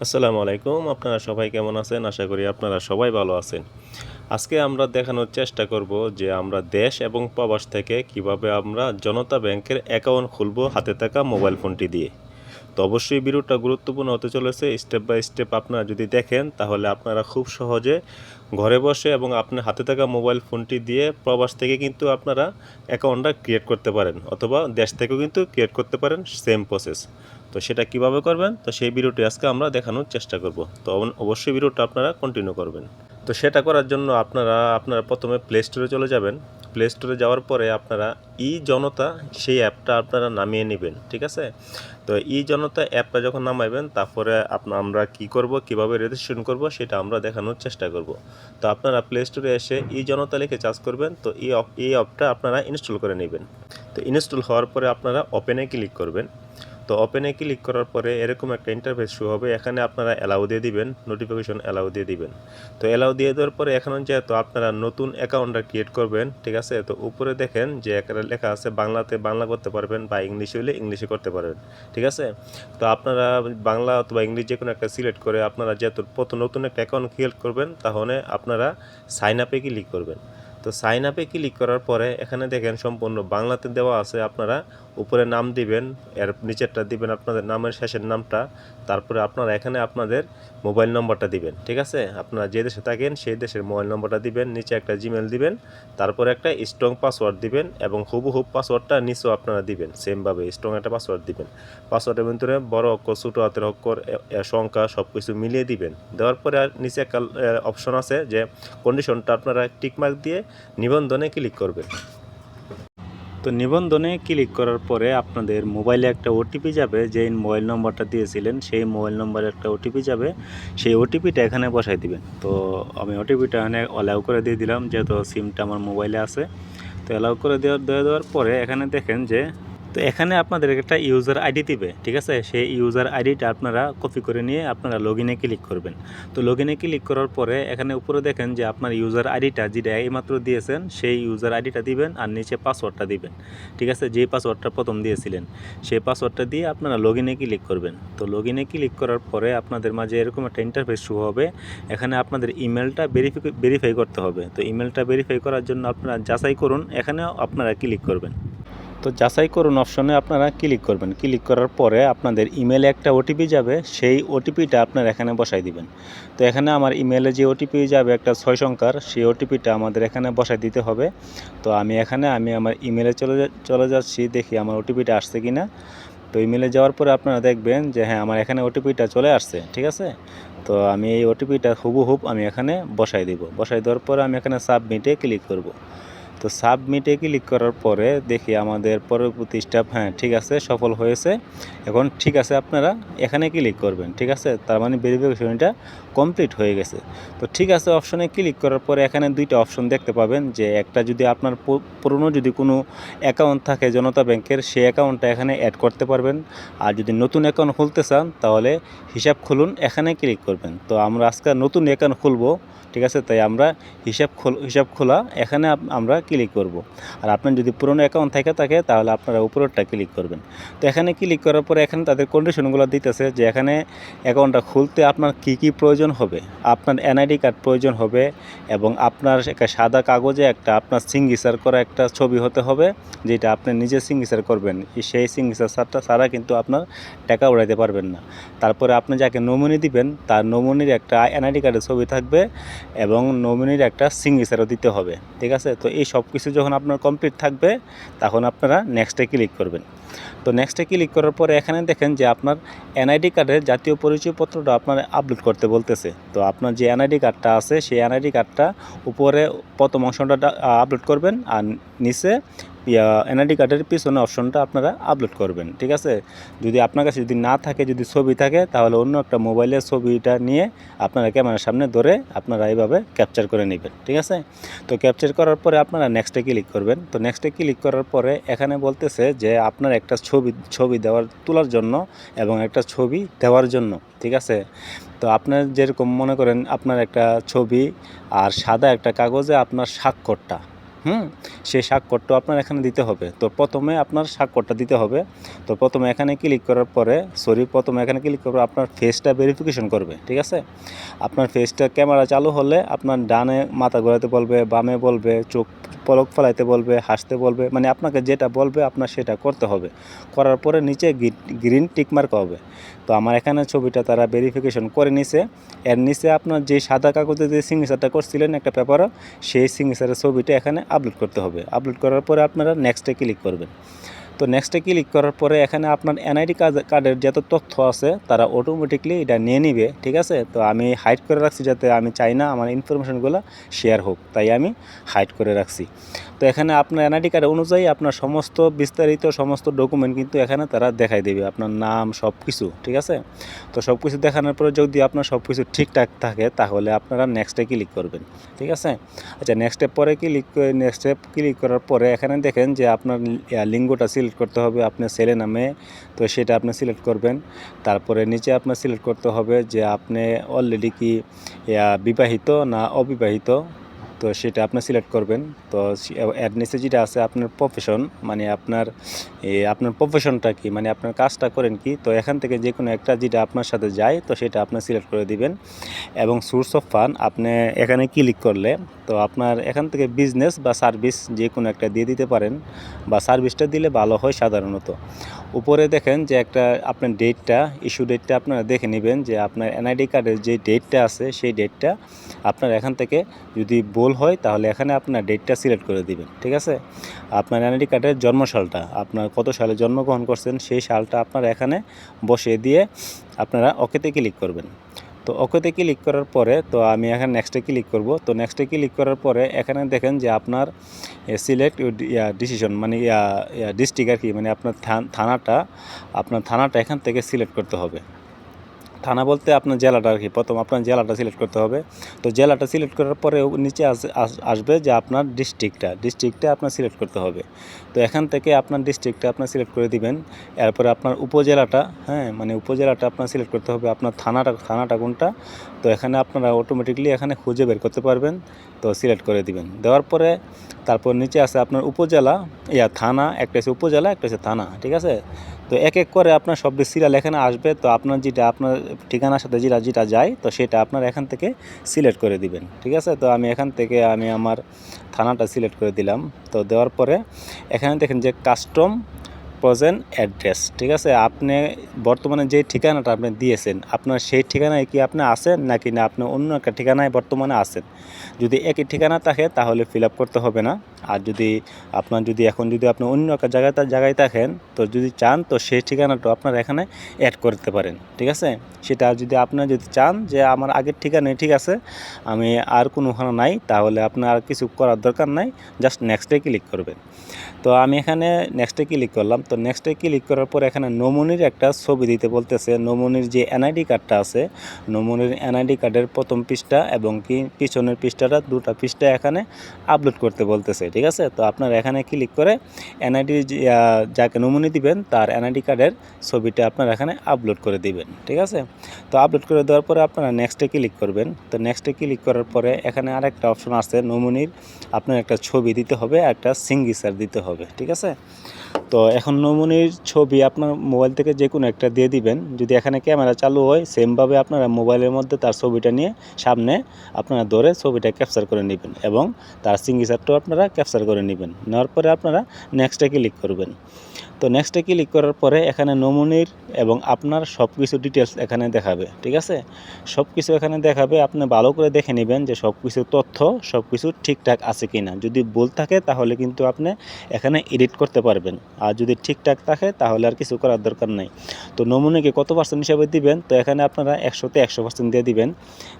আসসালামু আলাইকুম। আপনারা সবাই কেমন আছেন? আশা করি আপনারা সবাই ভালো আছেন। আজকে আমরা দেখানোর চেষ্টা করব যে আমরা দেশ এবং প্রবাস থেকে কিভাবে আমরা জনতা ব্যাংকের অ্যাকাউন্ট খুলবো হাতে থাকা মোবাইল ফোনটি দিয়ে। তো অবশ্যই ভিডিওটা গুরুত্বপূর্ণ হতে চলেছে। স্টেপ বাই স্টেপ আপনারা যদি দেখেন তাহলে আপনারা খুব সহজে ঘরে বসে এবং আপনার হাতে থাকা মোবাইল ফোনটি দিয়ে প্রবাস থেকে কিন্তু আপনারা অ্যাকাউন্টটা ক্রিয়েট করতে পারেন, অথবা দেশ থেকেও কিন্তু ক্রিয়েট করতে পারেন, সেম প্রসেস। তো সেটা কিভাবে করবেন, তো সেই ভিডিওটি আজকে আমরা দেখানোর চেষ্টা করব। তো অবশ্যই ভিডিওটা আপনারা কন্টিনিউ করবেন। তো সেটা করার জন্য আপনারা প্রথমে প্লে স্টোরে চলে যাবেন। প্লে স্টোরে যাওয়ার পরে আপনারা ই জনতা সেই অ্যাপটা আপনারা নামিয়ে নেবেন, ঠিক আছে? তো ই জনতা অ্যাপটা যখন নামাইবেন তারপরে আমরা কি করব, কিভাবে রেজিস্ট্রেশন করব সেটা আমরা দেখানোর চেষ্টা করব। তো আপনারা প্লে স্টোরে এসে ই জনতা লিখে চার্জ করবেন। তো এই অ্যাপটা আপনারা ইনস্টল করে নেবেন। তো ইনস্টল হওয়ার পরে আপনারা ওপেনে ক্লিক করবেন। তো ওপেনে ক্লিক করার পরে এরকম একটা ইন্টারফেস শো হবে। এখানে আপনারা অ্যালাউ দিয়ে দিবেন, নোটিফিকেশন অ্যালাউ দিয়ে দিবেন। তো অ্যালাউ দিয়ে দেওয়ার পরে এখন যেহেতু আপনারা নতুন অ্যাকাউন্টটা ক্রিয়েট করবেন, ঠিক আছে? তো উপরে দেখেন যে একটা লেখা আছে বাংলাতে বাংলা করতে পারবেন, বা ইংলিশ হলে ইংলিশে করতে পারবেন, ঠিক আছে? তো আপনারা বাংলা অথবা ইংলিশ যে কোনো একটা সিলেক্ট করে আপনারা যেহেতু নতুন একটা অ্যাকাউন্ট ক্রিয়েট করবেন, তাহলে আপনারা সাইন আপে ক্লিক করবেন। তো সাইন আপে ক্লিক করার পরে এখানে দেখেন সম্পূর্ণ বাংলাতে দেওয়া আছে। আপনারা উপরে নাম দিবেন, এর নিচেরটা দিবেন আপনাদের নামের শেষের নামটা, তারপরে আপনারা এখানে আপনাদের মোবাইল নম্বরটা দিবেন, ঠিক আছে? আপনারা যে দেশে থাকেন সেই দেশের মোবাইল নম্বরটা দিবেন, নিচে একটা জিমেল দিবেন, তারপরে একটা স্ট্রং পাসওয়ার্ড দিবেন, এবং হুবহু পাসওয়ার্ডটা নিচেও আপনারা দিবেন, সেমভাবে স্ট্রং একটা পাসওয়ার্ড দিবেন। পাসওয়ার্ডের ভিতরে বড় অক্ষর, ছোটো হাতের অক্ষর, সংখ্যা সব কিছু মিলিয়ে দিবেন। দেওয়ার পরে আর নিচে একটা অপশন আছে যে কন্ডিশনটা আপনারা টিকমার্ক দিয়ে নিবন্ধনে ক্লিক করবেন। তো নিবন্ধনে ক্লিক করার পরে আপনাদের মোবাইলে একটা ওটিপি যাবে, যেই মোবাইল নম্বরটা দিয়েছিলেন সেই মোবাইল নম্বরে একটা ওটিপি যাবে। সেই ওটিপিটা এখানে বসাই দিবেন। তো আমি ওটিপিটা এখানে অ্যালাউ করে দিয়ে দিলাম, যেহেতু সিমটা আমার মোবাইলে আছে। তো অ্যালাউ করে দেওয়ার পরে এখানে দেখেন যে, তো এখানে আপনাদের একটা ইউজার আইডি দিবে, ঠিক আছে? সেই ইউজার আইডিটা আপনারা কপি করে নিয়ে আপনারা লগইনে ক্লিক করবেন। তো লগইনে ক্লিক করার পরে এখানে উপরে দেখেন যে আপনার ইউজার আইডিটা যেটা এইমাত্র দিয়েছেন সেই ইউজার আইডিটা দিবেন, আর নিচে পাসওয়ার্ডটা দিবেন, ঠিক আছে? যেই পাসওয়ার্ডটা প্রথম দিয়েছিলেন সেই পাসওয়ার্ডটা দিয়ে আপনারা লগইনে ক্লিক করবেন। তো লগইনে ক্লিক করার পরে আপনাদের মাঝে এরকম একটা ইন্টারফেস শুরু হবে। এখানে আপনাদের ইমেলটা ভেরিফাই করতে হবে। তো ইমেলটা ভেরিফাই করার জন্য আপনারা যাচাই করুন, এখানেও আপনারা ক্লিক করবেন। তো যাচাই করুন অপশনে আপনারা ক্লিক করবেন। ক্লিক করার পরে আপনাদের ইমেলে একটা ওটিপি যাবে, সেই ওটিপিটা আপনারা এখানে বসাই দিবেন। তো এখানে আমার ইমেলে যে ওটিপি যাবে একটা 6 সংখ্যার, সেই ওটিপিটা আমাদের এখানে বসাই দিতে হবে। তো আমি আমার ইমেলে চলে যাচ্ছি, দেখি আমার ওটিপিটা আসছে কি না। তো ইমেলে যাওয়ার পরে আপনারা দেখবেন যে হ্যাঁ, আমার এখানে ওটিপিটা চলে আসছে, ঠিক আছে? তো আমি এই ওটিপিটা হুবহুব আমি এখানে বসাই দিব। বসাই দেওয়ার পরে আমি এখানে সাবমিটে ক্লিক করব। তো সাবমিটে ক্লিক করার পরে দেখি আমাদের পরবর্তী স্টেপ, হ্যাঁ ঠিক আছে, সফল হয়েছে। এখন ঠিক আছে, আপনারা এখানে ক্লিক করবেন, ঠিক আছে? তার মানে ভেরিফিকেশনটা কমপ্লিট হয়ে গেছে। তো ঠিক আছে অপশনে ক্লিক করার পরে এখানে দুইটা অপশন দেখতে পাবেন, যে একটা যদি আপনার পুরনো যদি কোনো অ্যাকাউন্ট থাকে জনতা ব্যাংকের, সেই অ্যাকাউন্টটা এখানে অ্যাড করতে পারবেন। আর যদি নতুন অ্যাকাউন্ট খুলতে চান তাহলে হিসাব খুলুন, এখানে ক্লিক করবেন। তো আমরা আজকে নতুন অ্যাকাউন্ট খুলবো, ঠিক আছে? তাই আমরা হিসাব খোলা এখানে আমরা ক্লিক করব। আর আপনার যদি পুরনো অ্যাকাউন্ট থাকে তাহলে আপনারা উপরেরটা ক্লিক করবেন। তো এখানে ক্লিক করার পরে এখানে তাদের কন্ডিশনগুলো দিতেছে, যে এখানে অ্যাকাউন্টটা খুলতে আপনার কি প্রয়োজন হবে। আপনার এনআইডি কার্ড প্রয়োজন হবে, এবং আপনার একটা সাদা কাগজে একটা আপনার সিগনেচার করা একটা ছবি হতে হবে, যেটা আপনি নিজে সিগনেচার করবেন। সেই সিগনেচার ছাড়া কিন্তু আপনার টাকা উড়াইতে পারবেন না। তারপরে আপনি যাকে নমিনি দিবেন তার নমিনির একটা এনআইডি কার্ডের ছবি থাকবে, এবং নমিনির একটা সিগনেচারও দিতে হবে, ঠিক আছে? তো এই সব কিছু যখন আপনার কমপ্লিট থাকবে তখন আপনারা নেক্সটে ক্লিক করবেন। তো নেক্সটে ক্লিক করার পরে এখানে দেখেন যে আপনার এনআইডি কার্ডের জাতীয় পরিচয়পত্রটা আপনার আপলোড করতে বলতেছে। তো আপনার যে এনআইডি কার্ডটা আছে সেই এনআইডি কার্ডটা উপরে প্রথম অংশটা আপলোড করবেন, আর নিচে এনআইডি কার্ডের পিছনে অপশনটা আপনারা আপলোড করবেন, ঠিক আছে? যদি আপনার কাছে যদি না থাকে, যদি ছবি থাকে, তাহলে অন্য একটা মোবাইলের ছবিটা নিয়ে আপনারা ক্যামেরার সামনে ধরে আপনারা এইভাবে ক্যাপচার করে নেবেন, ঠিক আছে? তো ক্যাপচার করার পরে আপনারা নেক্সটে ক্লিক করবেন। তো নেক্সটে ক্লিক করার পরে এখানে বলতেছে যে আপনার একটা ছবি তোলার জন্য এবং একটা ছবি দেওয়ার জন্য, ঠিক আছে? তো আপনার যেরকম মনে করেন আপনার একটা ছবি আর সাদা একটা কাগজে আপনার স্বাক্ষরটা, সেই স্বাক্ষরটা আপনার এখানে দিতে হবে। তো প্রথমে আপনার স্বাক্ষরটা দিতে হবে। তো প্রথমে এখানে ক্লিক করার পরে প্রথমে এখানে ক্লিক করে আপনার ফেসটা ভেরিফিকেশন করবে, ঠিক আছে? আপনার ফেসটা ক্যামেরা চালু হলে আপনার ডানে মাথা ঘোরাতে বলবে, বামে বলবে, চোখ পলক ফেলাইতে বলবে, হাসতে বলবে, মানে আপনাকে যেটা বলবে আপনার সেটা করতে হবে। করার পরে নিচে গ্রিন টিকমার্ক হবে। তো আমার এখানে ছবিটা তারা ভেরিফিকেশন করে নিছে। এর নিচে আপনার যে সাদা কাগজে যে সিগনেচারটা করছিলেন একটা পেপারও, সেই সিগনেচারের ছবিটা এখানে আপলোড করতে হবে। আপলোড করার পরে আপনারা নেক্সটে ক্লিক করবেন। তো নেক্সটে ক্লিক করার পরে এখানে আপনার এনআইডি কার্ডের যত তথ্য আছে তারা অটোমেটিকলি এটা নিয়ে নিবে, ঠিক আছে? তো আমি হাইড করে রাখছি, যাতে আমি চাই না আমার ইনফরমেশনগুলো শেয়ার হোক, তাই আমি হাইড করে রাখছি। তো এখানে আপনার এনআইডি কার্ড অনুযায়ী আপনার সমস্ত বিস্তারিত সমস্ত ডকুমেন্ট কিন্তু এখানে তারা দেখাই দেবে, আপনার নাম সব কিছু, ঠিক আছে? তো সব কিছু দেখানোর পরে যদি আপনার সব কিছু ঠিকঠাক থাকে তাহলে আপনারা নেক্সটে ক্লিক করবেন, ঠিক আছে? আচ্ছা, নেক্সটে ক্লিক করার পরে এখানে দেখেন যে আপনার লিঙ্গটা সিলেক্ট করতে হবে আপনার ছেলে নামে, তো সেটা আপনি সিলেক্ট করবেন। তারপরে নিচে আপনার সিলেক্ট করতে হবে যে আপনি অলরেডি কি বিবাহিত না অবিবাহিত, তো সেটা আপনি সিলেক্ট করবেন। তো এর নিচে যেটা আছে আপনার প্রফেশন, মানে আপনার প্রফেশনটা কি, মানে আপনার কাজটা করেন কি, তো এখান থেকে যে কোনো একটা যেটা আপনার সাথে যায় তো সেটা আপনি সিলেক্ট করে দিবেন। এবং সোর্স অফ ফান্ড আপনি এখানে ক্লিক করলে তো আপনার এখান থেকে বিজনেস বা সার্ভিস যে কোনো একটা দিয়ে দিতে পারেন, বা সার্ভিসটা দিলে ভালো হয় সাধারণত। উপরে দেখেন যে একটা আপনার ইস্যু ডেটটা আপনারা দেখে নেবেন, যে আপনার এনআইডি কার্ডের যে ডেটটা আছে সেই ডেটটা আপনার এখান থেকে যদি ভুল হয় তাহলে এখানে আপনার ডেটটা সিলেক্ট করে দিবেন, ঠিক আছে? আপনার এনআইডি কার্ডের জন্মসালটা, আপনার কত সালে জন্মগ্রহণ করছেন সেই সালটা আপনারা এখানে বসিয়ে দিয়ে আপনারা ওকেতে ক্লিক করবেন। তো ওকেতে ক্লিক করার পরে তো আমি এখানে নেক্সটে ক্লিক করব। তো নেক্সটে ক্লিক করার পরে এখানে দেখেন যে আপনার সিলেক্ট ডিসিশন, মানে ডিস্ট্রিক্ট আর কি, মানে আপনার থানাটা এখান থেকে সিলেক্ট করতে হবে। থানা বলতে আপনার জেলাটা আর কি, প্রথম আপনার জেলাটা সিলেক্ট করতে হবে। তো জেলাটা সিলেক্ট করার পরে নিচে আসবে যে আপনার ডিস্ট্রিক্টটা আপনার সিলেক্ট করতে হবে। তো এখান থেকে আপনার ডিস্ট্রিক্টটা আপনার সিলেক্ট করে দিবেন। এরপরে আপনার উপজেলাটা, মানে উপজেলাটা আপনার সিলেক্ট করতে হবে, আপনার থানাটা কোনটা। তো এখানে আপনারা অটোমেটিকলি এখানে খুঁজে বের করতে পারবেন, তো সিলেক্ট করে দিবেন। দেওয়ার পরে তারপর নিচে আছে আপনার উপজেলা, থানা, একটা হচ্ছে উপজেলা, একটা হচ্ছে থানা, ঠিক আছে? তো এক এক করে আপনার সব সিরিয়াল এখানে আসবে। তো আপনার যেটা আপনার ঠিকানার সাথে যেটা যায় তো সেটা আপনার এখান থেকে সিলেক্ট করে দিবেন, ঠিক আছে? তো আমি এখান থেকে আমার থানাটা সিলেক্ট করে দিলাম। তো দেওয়ার পরে এখানে দেখেন যে কাস্টম প্রেজেন্ট অ্যাড্রেস, ঠিক আছে? আপনি বর্তমানে যে ঠিকানাটা আপনি দিয়েছেন আপনার সেই ঠিকানায় কি আপনি আছেন নাকি না আপনি অন্য একটা ঠিকানায় বর্তমানে আছেন। যদি একই ঠিকানা থাকে তাহলে ফিল আপ করতে হবে না। আর যদি আপনি অন্য একটা জায়গায় থাকেন, তো যদি চান তো সেই ঠিকানাটা আপনার এখানে অ্যাড করতে পারেন, ঠিক আছে? সেটা যদি চান যে আমার আগের ঠিকানায় ঠিক আছে, আমি আর কোনোখানে নাই, তাহলে আপনার আর কিছু করার দরকার নাই, জাস্ট নেক্সটে ক্লিক করবেন। তো আমি এখানে নেক্সটে ক্লিক করলাম। তো নেক্সটে ক্লিক করার পর এখানে নমুনির একটা ছবি দিতে বলতেছে। নমুনির যে এনআইডি কার্ডটা আছে, নমুনির এনআইডি কার্ডের প্রথম পৃষ্ঠা এবং কি পিছনের পৃষ্ঠাটা, দুটা পৃষ্ঠা এখানে আপলোড করতে বলতেছে, ঠিক আছে? তো আপনার এখানে ক্লিক করে এনআইডি যাকে নমুনি দিবেন তার এনআইডি কার্ডের ছবিটা আপনার এখানে আপলোড করে দিবেন, ঠিক আছে? তো আপলোড করে দেওয়ার পরে আপনারা নেক্সটে ক্লিক করবেন। তো নেক্সটে ক্লিক করার পরে এখানে আরেকটা অপশন আছে, নমুনির আপনার একটা ছবি দিতে হবে, একটা সিগনেচার দিতে হবে, ঠিক আছে? তো এখন নমুনির ছবি আপনার মোবাইল থেকে যে কোনো একটা দিয়ে দিবেন। যদি এখানে ক্যামেরা চালু হয় সেমভাবে আপনারা মোবাইলের মধ্যে তার ছবিটা নিয়ে সামনে আপনারা ধরে ছবিটা ক্যাপচার করে নেবেন এবং তার সিগনেচারটাও আপনারা ক্যাপচার করে নেবেন। নেওয়ার পরে আপনারা নেক্সটে ক্লিক করবেন। তো নেক্সটে ক্লিক করার পরে এখানে নমুনির এবং আপনার সব কিছু ডিটেলস এখানে দেখাবে, ঠিক আছে? সব কিছু এখানে দেখাবে, আপনি ভালো করে দেখে নেবেন যে সব কিছু তথ্য সব কিছু ঠিকঠাক আছে কি না। যদি ভুল থাকে তাহলে কিন্তু আপনি এখানে এডিট করতে পারবেন, আর যদি ঠিকঠাক থাকে তাহলে আর কিছু করার দরকার নাই। তো নমুনিকে কত পার্সেন্ট হিসাবে দিবেন, তো এখানে আপনারা 100-তে 100% দিয়ে দিবেন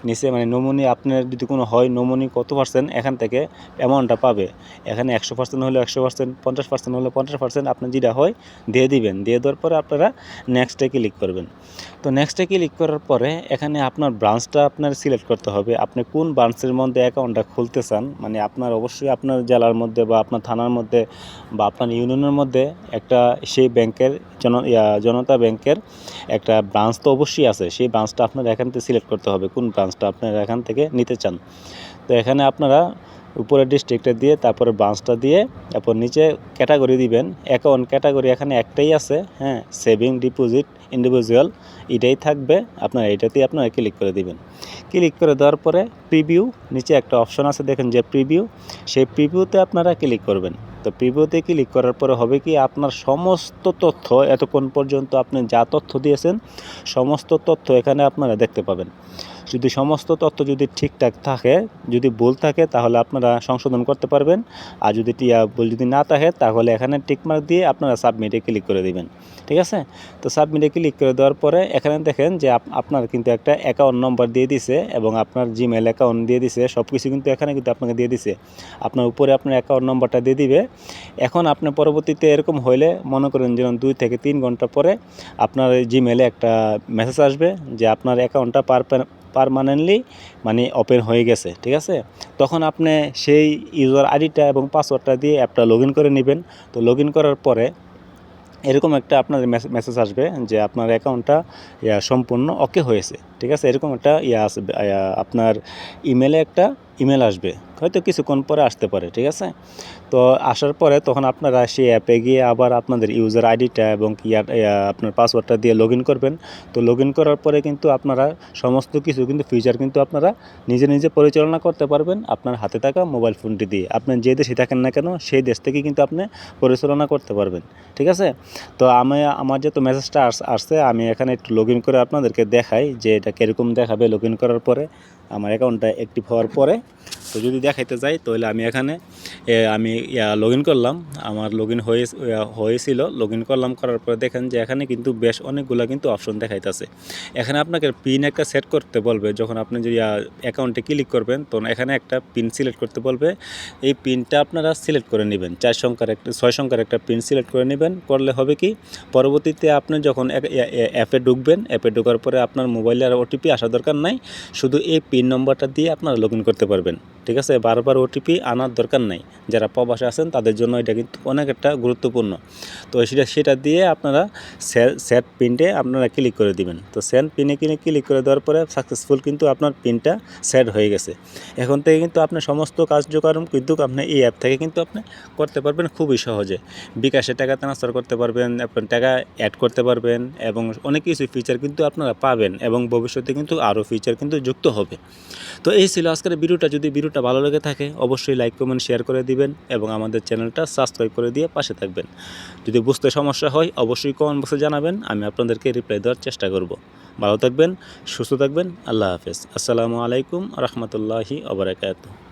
নিচে, মানে নমুনি আপনার যদি কোনো হয় নমুনি কত পার্সেন্ট এখান থেকে অ্যামাউন্টটা পাবে। এখানে 100% হলে 100%, 50% হলে 50%, আপনার যেটা হয় দিয়ে দিবেন। দিয়ে দেওয়ার পরে আপনারা নেক্সটে ক্লিক করবেন। তো নেক্সটে ক্লিক করার পরে এখানে আপনার ব্রাঞ্চটা আপনার সিলেক্ট করতে হবে, আপনি কোন ব্রাঞ্চের মধ্যে অ্যাকাউন্টটা খুলতে চান। মানে আপনার অবশ্যই আপনার জেলার মধ্যে বা আপনার থানার মধ্যে বা আপনার ইউনিয়নের মধ্যে একটা সেই ব্যাংকের জনতা ব্যাংকের একটা ব্রাঞ্চ তো অবশ্যই আছে, সেই ব্রাঞ্চটা আপনার এখান থেকে সিলেক্ট করতে হবে কোন ব্রাঞ্চটা আপনারা এখান থেকে নিতে চান। তো এখানে আপনারা উপরে ডিস্ট্রিক্টটা দিয়ে তারপরে ব্রাঞ্চটা দিয়ে তারপর নিচে ক্যাটাগরি দিবেন। অ্যাকাউন্ট ক্যাটাগরি এখানে একটাই আছে, হ্যাঁ, সেভিং ডিপোজিট ইন্ডিভিজুয়াল, এটাই থাকবে। আপনারা এটাতেই আপনারা ক্লিক করে দিবেন। ক্লিক করে দেওয়ার পরে প্রিভিউ, নিচে একটা অপশন আছে দেখেন যে প্রিভিউ, সেই প্রিভিউতে আপনারা ক্লিক করবেন। তো প্রিভিউতে ক্লিক করার পরে হবে কি, আপনার সমস্ত তথ্য এতক্ষণ পর্যন্ত আপনি যা তথ্য দিয়েছেন সমস্ত তথ্য এখানে আপনারা দেখতে পাবেন। যদি সমস্ত তথ্য যদি ঠিকঠাক থাকে, যদি ভুল থাকে তাহলে আপনারা সংশোধন করতে পারবেন, আর যদি ভুল যদি না থাকে তাহলে এখানে টিকমার্ক দিয়ে আপনারা সাবমিটে ক্লিক করে দিবেন। ঠিক আছে? তো সাবমিটে ক্লিক করে দেওয়ার পরে এখানে দেখেন যে আপনার কিন্তু একটা অ্যাকাউন্ট নম্বর দিয়ে দিছে এবং আপনার জিমেল অ্যাকাউন্ট দিয়ে দিছে, সব কিছু কিন্তু এখানে কিন্তু আপনাকে দিয়ে দিছে। আপনার উপরে আপনার অ্যাকাউন্ট নম্বরটা দিয়ে দিবে। এখন আপনি পরবর্তীতে এরকম হইলে মনে করেন যেমন 2 থেকে 3 ঘন্টা পরে আপনার জিমেলে একটা মেসেজ আসবে যে আপনার অ্যাকাউন্টটা পারমানেন্টলি মানে ওপেন হয়ে গেছে। ঠিক আছে? তখন আপনি সেই ইউজার আইডিটা এবং পাসওয়ার্ডটা দিয়ে অ্যাপটা লগ ইন করে নেবেন। তো লগ ইন করার পরে এরকম একটা আপনার মেসেজ আসবে যে আপনার অ্যাকাউন্টটা সম্পূর্ণ ওকে হয়েছে। ঠিক আছে? এরকম একটা আসবে, আপনার ইমেলে একটা ইমেল আসবে, হয়তো কিছুক্ষণ পরে আসতে পারে। ঠিক আছে? তো আসার পরে তখন আপনারা সেই অ্যাপে গিয়ে আবার আপনাদের ইউজার আইডিটা এবং আপনার পাসওয়ার্ডটা দিয়ে লগ ইন করবেন। তো লগ ইন করার পরে কিন্তু আপনারা সমস্ত কিছু কিন্তু ফিচার কিন্তু আপনারা নিজে নিজে পরিচালনা করতে পারবেন আপনার হাতে থাকা মোবাইল ফোনটি দিয়ে। আপনি যে দেশে থাকেন না কেন সেই দেশ থেকে কিন্তু আপনি পরিচালনা করতে পারবেন। ঠিক আছে? তো আমার যেহেতু মেসেজটা আসছে, আমি এখানে একটু লগ ইন করে আপনাদেরকে দেখাই যে এটা কীরকম দেখাবে লগ ইন করার পরে, আমার অ্যাকাউন্টটা অ্যাক্টিভ হওয়ার পরে। তো যদি দেখাইতে যাই তাহলে আমি এখানে লগ ইন করলাম, আমার লগ ইন হয়েছিল। লগ ইন করার পরে দেখেন যে এখানে কিন্তু বেশ অনেকগুলো কিন্তু অপশন দেখাইতেছে। এখানে আপনাকে পিন একটা সেট করতে বলবে, যখন আপনি যদি অ্যাকাউন্টে ক্লিক করবেন তখন এখানে একটা পিন সিলেক্ট করতে বলবে। এই পিনটা আপনারা সিলেক্ট করে নেবেন, 6 সংখ্যার একটা পিন সিলেক্ট করে নেবেন। করলে হবে কি, পরবর্তীতে আপনি যখন অ্যাপে ঢুকবেন, অ্যাপে ঢোকার পরে আপনার মোবাইলে আর ওটিপি আসা দরকার নাই, শুধু এই পিন নম্বরটা দিয়ে আপনারা লগ ইন করতে পারবেন। ঠিক আছে? বারবার ওটিপি আনার দরকার নাই। যারা প্রবাসে আছেন তাদের জন্য এটা কিন্তু অনেক একটা গুরুত্বপূর্ণ। তো সেটা দিয়ে আপনারা সেট পিনটে আপনারা ক্লিক করে দিবেন। তো সেট পিনে ক্লিক করে দেওয়ার পরে সাকসেসফুল কিন্তু আপনার পিনটা সেট হয়ে গেছে। এখন থেকে কিন্তু আপনার সমস্ত কার্যক্রম কিন্তু আপনি এই অ্যাপ থেকে কিন্তু আপনি করতে পারবেন খুবই সহজে। বিকাশে টাকা ট্রান্সফার করতে পারবেন, আপনার টাকা অ্যাড করতে পারবেন এবং অনেক কিছু ফিচার কিন্তু আপনারা পাবেন এবং ভবিষ্যতে কিন্তু আরও ফিচার কিন্তু যুক্ত হবে। তো এই ছিল আজকের ভিডিওটা। যদি ভিডিওটা ভালো লেগে থাকে অবশ্যই লাইক কমেন্ট শেয়ার করে দিবেন এবং আমাদের চ্যানেলটা সাবস্ক্রাইব করে দিয়ে পাশে থাকবেন। যদি বুঝতে সমস্যা হয় অবশ্যই কমেন্ট বক্সে জানাবেন, আমি আপনাদেরকে রিপ্লাই দেওয়ার চেষ্টা করব। ভালো থাকবেন, সুস্থ থাকবেন। আল্লাহ হাফেজ। আসসালামু আলাইকুম রহমতুল্লাহি ওয়া বারাকাতুহু।